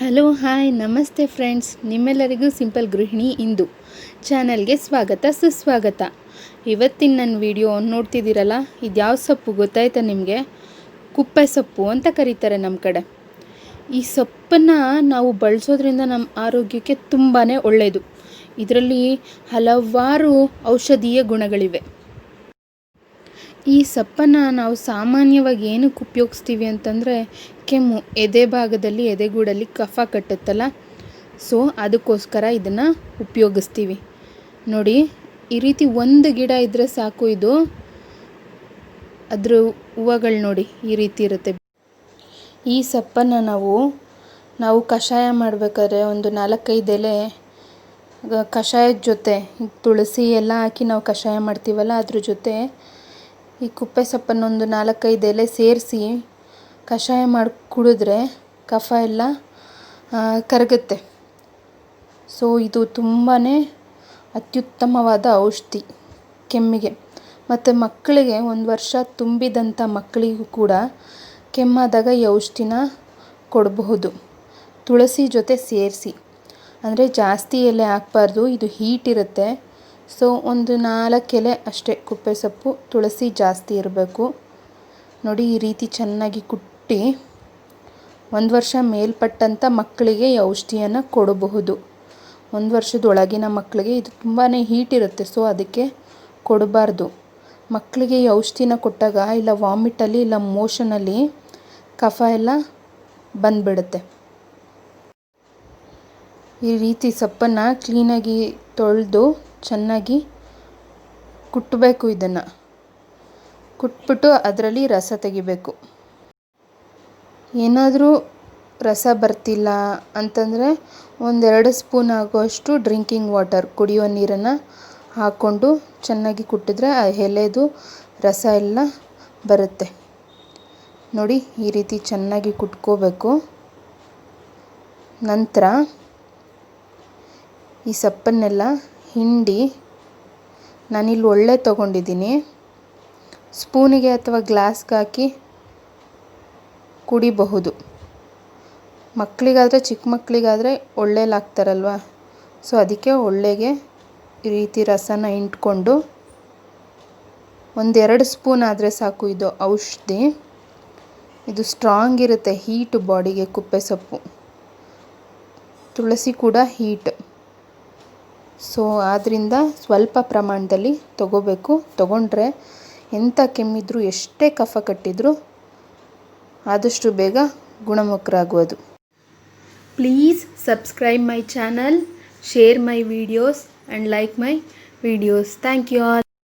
Hello hi ನಮಸ್ತೆ friends, ನಿಮ್ಮೆಲ್ಲರಿಗೂ simple ಗೃಹಿಣಿ ಇಂದು ಚಾನಲ್ಗೆ ಸ್ವಾಗತ ಸುಸ್ವಾಗತ. ಇವತ್ತಿನ ನನ್ನ ವಿಡಿಯೋ ನೋಡ್ತಿದ್ದೀರಲ್ಲ, ಇದು ಯಾವ ಸೊಪ್ಪು ಗೊತ್ತಾಯ್ತಾ ನಿಮಗೆ? ಕುಪ್ಪೆ ಸೊಪ್ಪು ಅಂತ ಕರೀತಾರೆ ನಮ್ಮ ಕಡೆ. ಈ ಸೊಪ್ಪನ್ನು ನಾವು ಬಳಸೋದ್ರಿಂದ ನಮ್ಮ ಆರೋಗ್ಯಕ್ಕೆ ತುಂಬಾ ಒಳ್ಳೆಯದು. ಇದರಲ್ಲಿ ಹಲವಾರು ಔಷಧೀಯ ಗುಣಗಳಿವೆ. ಈ ಸೊಪ್ಪನ್ನು ನಾವು ಸಾಮಾನ್ಯವಾಗಿ ಏನಕ್ಕೆ ಉಪಯೋಗಿಸ್ತೀವಿ ಅಂತಂದರೆ, ಕೆಮ್ಮು, ಎದೆ ಭಾಗದಲ್ಲಿ ಎದೆಗೂಡಲ್ಲಿ ಕಫ ಕಟ್ಟುತ್ತಲ್ಲ, ಸೊ ಅದಕ್ಕೋಸ್ಕರ ಇದನ್ನು ಉಪಯೋಗಿಸ್ತೀವಿ. ನೋಡಿ, ಈ ರೀತಿ ಒಂದು ಗಿಡ ಇದ್ದರೆ ಸಾಕು. ಇದು ಅದ್ರ ಹೂವುಗಳು ನೋಡಿ ಈ ರೀತಿ ಇರುತ್ತೆ. ಈ ಸೊಪ್ಪನ್ನು ನಾವು ಕಷಾಯ ಮಾಡಬೇಕಾದ್ರೆ ಒಂದು 4-5 ಎಲೆ ಕಷಾಯದ ಜೊತೆ ತುಳಸಿ ಎಲ್ಲ ಹಾಕಿ ನಾವು ಕಷಾಯ ಮಾಡ್ತೀವಲ್ಲ, ಅದ್ರ ಜೊತೆ ಈ ಕುಪ್ಪೆ ಸೊಪ್ಪನ್ನೊಂದು 4-5 ಎಲೆ ಸೇರಿಸಿ ಕಷಾಯ ಮಾಡಿ ಕುಡಿದ್ರೆ ಕಫ ಎಲ್ಲ ಕರಗುತ್ತೆ. ಸೊ ಇದು ತುಂಬಾ ಅತ್ಯುತ್ತಮವಾದ ಔಷಧಿ ಕೆಮ್ಮಿಗೆ. ಮತ್ತು ಮಕ್ಕಳಿಗೆ 1 ವರ್ಷ ತುಂಬಿದಂಥ ಮಕ್ಕಳಿಗೂ ಕೂಡ ಕೆಮ್ಮಾದಾಗ ಈ ಔಷಧಿನ ಕೊಡಬಹುದು, ತುಳಸಿ ಜೊತೆ ಸೇರಿಸಿ. ಅಂದರೆ ಜಾಸ್ತಿ ಎಲೆ ಹಾಕಬಾರ್ದು, ಇದು ಹೀಟ್ ಇರುತ್ತೆ. ಸೊ ಒಂದು 4 ಎಲೆ ಅಷ್ಟೇ ಕುಪ್ಪೆ ಸೊಪ್ಪು, ತುಳಸಿ ಜಾಸ್ತಿ ಇರಬೇಕು. ನೋಡಿ, ಈ ರೀತಿ ಚೆನ್ನಾಗಿ ಕುಟ್ಟಿ 1 ವರ್ಷ ಮೇಲ್ಪಟ್ಟಂಥ ಮಕ್ಕಳಿಗೆ ಈ ಔಷಧಿಯನ್ನು ಕೊಡಬಹುದು. 1 ವರ್ಷದೊಳಗಿನ ಮಕ್ಕಳಿಗೆ ಇದು ತುಂಬಾ ಹೀಟ್ ಇರುತ್ತೆ, ಸೊ ಅದಕ್ಕೆ ಕೊಡಬಾರ್ದು. ಮಕ್ಕಳಿಗೆ ಈ ಔಷಧಿನ ಕೊಟ್ಟಾಗ ಇಲ್ಲ ವಾಮಿಟಲ್ಲಿ ಇಲ್ಲ ಮೋಷನಲ್ಲಿ ಕಫ ಎಲ್ಲ ಬಂದುಬಿಡುತ್ತೆ. ಈ ರೀತಿ ಸೊಪ್ಪನ್ನು ಕ್ಲೀನಾಗಿ ತೊಳೆದು ಚೆನ್ನಾಗಿ ಕುಟ್ಟಬೇಕು. ಇದನ್ನು ಕುಟ್ಬಿಟ್ಟು ಅದರಲ್ಲಿ ರಸ ತೆಗಿಬೇಕು. ಏನಾದರೂ ರಸ ಬರ್ತಿಲ್ಲ ಅಂತಂದರೆ 1-2 ಸ್ಪೂನ್ ಆಗುವಷ್ಟು ಡ್ರಿಂಕಿಂಗ್ ವಾಟರ್, ಕುಡಿಯೋ ನೀರನ್ನು ಹಾಕ್ಕೊಂಡು ಚೆನ್ನಾಗಿ ಕುಟ್ಟಿದ್ರೆ ಆ ಎಲೆದು ರಸ ಎಲ್ಲ ಬರುತ್ತೆ. ನೋಡಿ, ಈ ರೀತಿ ಚೆನ್ನಾಗಿ ಕುಟ್ಕೋಬೇಕು. ನಂತರ ಈ ಸೊಪ್ಪನ್ನೆಲ್ಲ ಹಿಂಡಿ, ನಾನಿಲ್ಲಿ ಒಳ್ಳೆ ತೊಗೊಂಡಿದ್ದೀನಿ, ಸ್ಪೂನಿಗೆ ಅಥವಾ ಗ್ಲಾಸ್ಗೆ ಹಾಕಿ ಕುಡಿಬಹುದು. ಮಕ್ಕಳಿಗಾದರೆ, ಚಿಕ್ಕ ಮಕ್ಕಳಿಗಾದರೆ ಒಳ್ಳೆಲಿ ಹಾಕ್ತಾರಲ್ವ, ಸೊ ಅದಕ್ಕೆ ಒಳ್ಳೆಗೆ ಈ ರೀತಿ ರಸನ ಹಿಂಡ್ಕೊಂಡು 1-2 ಸ್ಪೂನ್ ಆದರೆ ಸಾಕು. ಇದು ಔಷಧಿ, ಇದು ಸ್ಟ್ರಾಂಗ್ ಇರುತ್ತೆ, ಹೀಟ್ ಬಾಡಿಗೆ. ಕುಪ್ಪೆ ಸೊಪ್ಪು, ತುಳಸಿ ಕೂಡ ಹೀಟ್. ಸೊ ಆದ್ದರಿಂದ ಸ್ವಲ್ಪ ಪ್ರಮಾಣದಲ್ಲಿ ತಗೋಬೇಕು. ತಗೊಂಡ್ರೆ ಎಂಥ ಕೆಮ್ಮಿದ್ರು, ಎಷ್ಟೇ ಕಫ ಕಟ್ಟಿದ್ರು ಆದಷ್ಟು ಬೇಗ ಗುಣಮುಖರಾಗುವುದು. Please subscribe my channel, share my videos and like my videos. Thank you all.